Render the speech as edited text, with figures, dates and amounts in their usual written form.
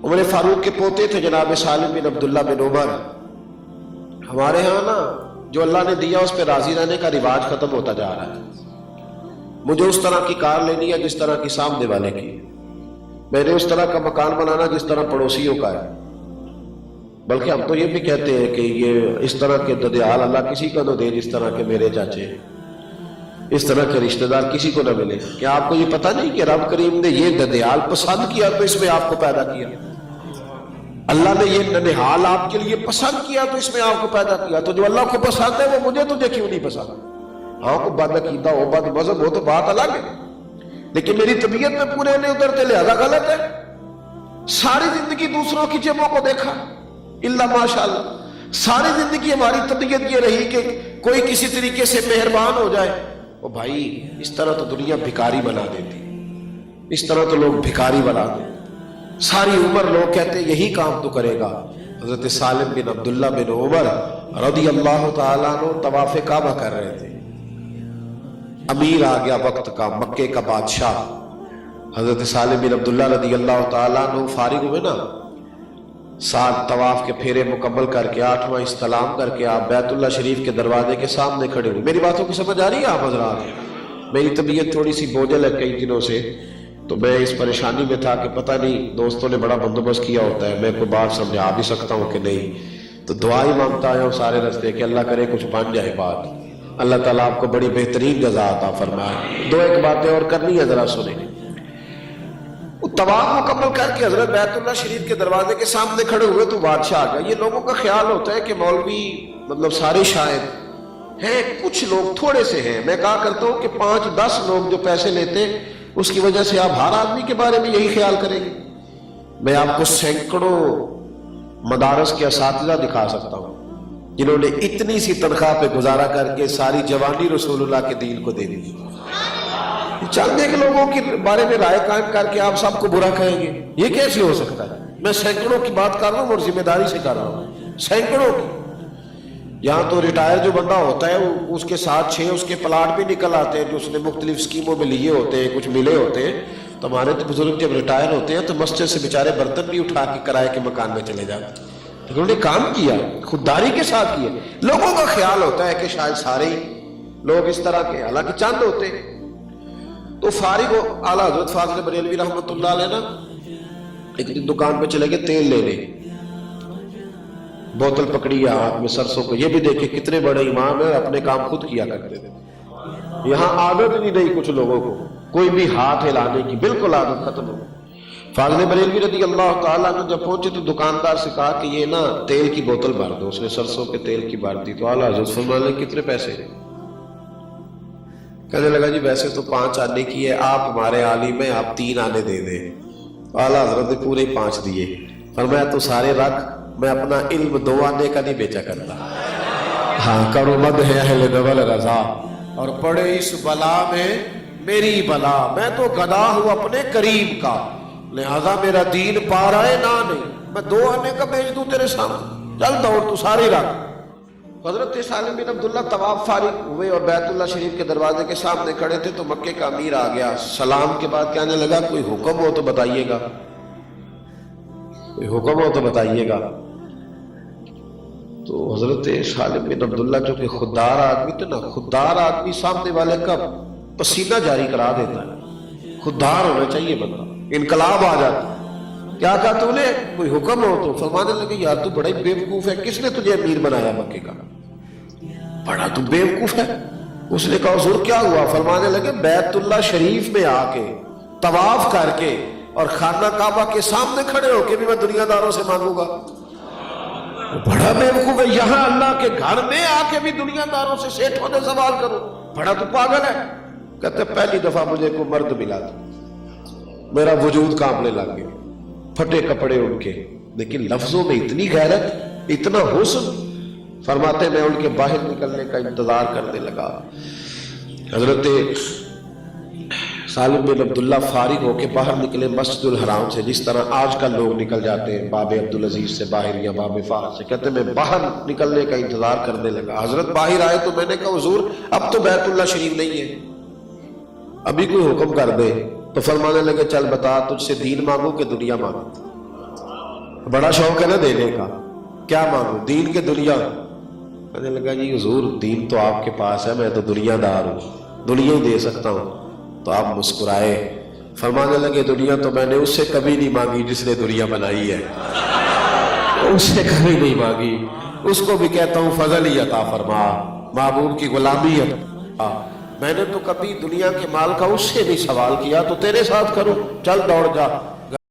عمر فاروق کے پوتے تھے جناب سالم بن عبداللہ بن عمر. ہمارے ہاں نا جو اللہ نے دیا اس پہ راضی رہنے کا رواج ختم ہوتا جا رہا ہے. مجھے اس طرح کی کار لینی ہے جس طرح کی سامنے والے کی، میں نے اس طرح کا مکان بنانا جس طرح پڑوسیوں کا ہے. بلکہ ہم تو یہ بھی کہتے ہیں کہ یہ اس طرح کے ددیال اللہ کسی کو نہ دے جس طرح کے میرے چاچے، اس طرح کے رشتہ دار کسی کو نہ ملے. کیا آپ کو یہ پتہ نہیں کہ رب کریم نے یہ ددیال پسند کیا تو اس میں آپ کو پیدا کیا؟ اللہ نے یہ ننہال آپ کے لیے پسند کیا تو اس میں آپ کو پیدا کیا. تو جو اللہ کو پسند ہے وہ مجھے تجھے کیوں نہیں پسند؟ ہاں کو بد عقیدہ ہو، بد مذہب ہو تو بات الگ ہے، لیکن میری طبیعت میں پورے نہیں اترتے لہذا غلط ہے. ساری زندگی دوسروں کی جیبوں کو دیکھا اللہ ماشاءاللہ. ساری زندگی ہماری طبیعت یہ رہی کہ کوئی کسی طریقے سے مہربان ہو جائے. او بھائی اس طرح تو دنیا بھکاری بنا دیتی، اس طرح تو لوگ بھکاری بنا دیتے. ساری عمر لوگ کہتے یہی کام تو کرے گا. حضرت سالم بن عبداللہ بن عمر رضی اللہ تعالیٰ عنہ طواف کعبہ کر رہے تھے. امیر آ گیا وقت کا، مکے کا بادشاہ. حضرت سالم بن عبداللہ رضی اللہ تعالیٰ عنہ فارغ ہوئے نا، 7 طواف کے پھیرے مکمل کر کے 8واں استلام کر کے آپ بیت اللہ شریف کے دروازے کے سامنے کھڑے ہوئے. میری باتوں کی سمجھ آ رہی ہے آپ حضرات؟ میری طبیعت تھوڑی سی بوجھل ہے کئی دنوں سے، تو میں اس پریشانی میں تھا کہ پتہ نہیں دوستوں نے بڑا بندوبست کیا ہوتا ہے، میں کوئی بات سمجھا بھی سکتا ہوں کہ نہیں. تو دعا ہی مانگتا آیا ہوں سارے رستے کہ اللہ کرے کچھ بن جائے بات. اللہ تعالیٰ آپ کو بڑی بہترین جزا عطا فرمائے. 2 باتیں اور کرنی ہے، ذرا سنیں. طواف مکمل کر کے حضرت بیت اللہ شریف کے دروازے کے سامنے کھڑے ہوئے تو بادشاہ آ گیا. یہ لوگوں کا خیال ہوتا ہے کہ مولوی مطلب سارے شاعر ہیں، کچھ لوگ تھوڑے سے ہیں. میں کہا کرتا ہوں کہ 5-10 لوگ جو پیسے لیتے اس کی وجہ سے آپ ہر آدمی کے بارے میں یہی خیال کریں گے. میں آپ کو سینکڑوں مدارس کے اساتذہ دکھا سکتا ہوں جنہوں نے اتنی سی تنخواہ پہ گزارا کر کے ساری جوانی رسول اللہ کے دین کو دے دی. چند ایک لوگوں کے بارے میں رائے قائم کر کے آپ سب کو برا کہیں گے، یہ کیسے ہو سکتا ہے؟ میں سینکڑوں کی بات کر رہا ہوں اور ذمہ داری سے کر رہا ہوں، سینکڑوں کی. یہاں تو ریٹائر جو بندہ ہوتا ہے اس کے ساتھ 6 اس کے پلاٹ بھی نکل آتے ہیں جو اس نے مختلف اسکیموں میں لیے ہوتے ہیں، کچھ ملے ہوتے ہیں. تو ہمارے تو بزرگ جب ریٹائر ہوتے ہیں تو مسجد سے بیچارے برتن بھی اٹھا کے کرائے کے مکان میں چلے جاتے ہیں. انہوں نے کام کیا، خودداری کے ساتھ کیا. لوگوں کا خیال ہوتا ہے کہ شاید سارے ہی لوگ اس طرح کے، حالانکہ چند ہوتے ہیں. تو فارغ ہو اعلیٰ حضرت فاضل بریلوی رحمۃ اللہ علیہ نا ایک دن دکان پہ چلے گئے تیل لینے. بوتل پکڑی ہے ہاتھ میں سرسوں کو. یہ بھی دیکھے کتنے بڑے امام ہیں، اپنے کام خود کیا کرتے تھے. یہاں عادت نہیں رہی کچھ لوگوں کو کوئی بھی ہاتھ ہلانے کی، بالکل عادت ختم ہو. فاضل بریلوی رضی اللہ تعالیٰ عنہ جب پہنچے تو دکاندار سے کہا کہ یہ نا تیل کی بوتل بھر دو. اس نے سرسوں کے تیل کی بھر دی. تو اعلیٰ حضرت فرمانے لگے کتنے پیسے؟ کہنے لگا جی ویسے تو 5 آنے کی ہے، آپ ہمارے عالم ہیں، آپ 3 آنے دے دیں. اعلیٰ حضرت نے پورے 5 دیے. فرمایا تو سارے رکھ، میں اپنا علم 2 آنے کا نہیں بیچا کرتا. ہاں کرو مد ہے اہل دول رضا اور پڑے اس بلا میں میری بلا. میں تو گدا ہوں اپنے کریم کا، لہذا میرا دین پا رہا ہے نہ نہیں. میں 2 آنے کا بیچ دوں تیرے سامنے، چل دوڑ تو سارے رکھ. حضرت سالم بن عبداللہ طواف فارغ ہوئے اور بیت اللہ شریف کے دروازے کے سامنے کھڑے تھے تو مکے کا امیر آ گیا. سلام کے بعد کہنے لگا کوئی حکم ہو تو بتائیے گا، کوئی حکم ہو تو بتائیے گا. تو حضرت سالم بن عبداللہ جو کہ خوددار آدمی تھے نا، خوددار آدمی سامنے والے کا پسینہ جاری کرا دیتا ہے. خوددار ہونا چاہیے بندہ، انقلاب آ جاتا. کیا کہا تو نے؟ کوئی حکم ہو تو. فرمانے لگے یار تو بڑا ہی بیوقوف ہے، کس نے تجھے امیر بنایا مکے کا؟ بڑا تو بیوقوف ہے. اس نے کہا حضور کیا ہوا؟ فرمانے لگے بیت اللہ شریف میں آ کے طواف کر کے اور خانہ کعبہ کے سامنے کھڑے ہو کے بھی میں دنیا داروں سے مانگوں گا. بڑا بیوقوف ہے، یہاں اللہ کے گھر میں آ کے بھی دنیا داروں سے سیٹھوں سے سوال کروں، بڑا تو پاگل ہے. کہتے پہلی دفعہ مجھے کوئی مرد ملا تھا، میرا وجود کانپنے لگ گیا. پھٹے کپڑے ان کے، لیکن لفظوں میں اتنی غیرت، اتنا حسن. فرماتے میں ان کے باہر نکلنے کا انتظار کرنے لگا. حضرت سالم بن عبداللہ فارغ ہو کے باہر نکلے مسجد الحرام سے، جس طرح آج کل لوگ نکل جاتے ہیں باب عبدالعزیز سے باہر یا باب فہد سے. کہتے میں باہر نکلنے کا انتظار کرنے لگا. حضرت باہر آئے تو میں نے کہا حضور اب تو بیت اللہ شریف نہیں ہے، ابھی کوئی حکم کر دے. تو فرمانے لگے چل بتا تجھ سے دین مانگو کہ دنیا مانگو؟ بڑا شوق ہے نا دینے کا, کیا مانگو, دین کے دنیا. کہنے لگا جی حضور دین تو آپ کے پاس ہے, میں تو دنیا دار ہوں, دنیا ہی دے سکتا ہوں. تو آپ مسکرائے, فرمانے لگے دنیا تو میں نے اس سے کبھی نہیں مانگی جس نے دنیا بنائی ہے, اس سے کبھی نہیں مانگی. اس کو بھی کہتا ہوں فضل ہی عطا فرما, محبوب کی غلامی عطا. میں نے تو کبھی دنیا کے مال کا اس سے نہیں سوال کیا, تو تیرے ساتھ کروں, چل دوڑ جا.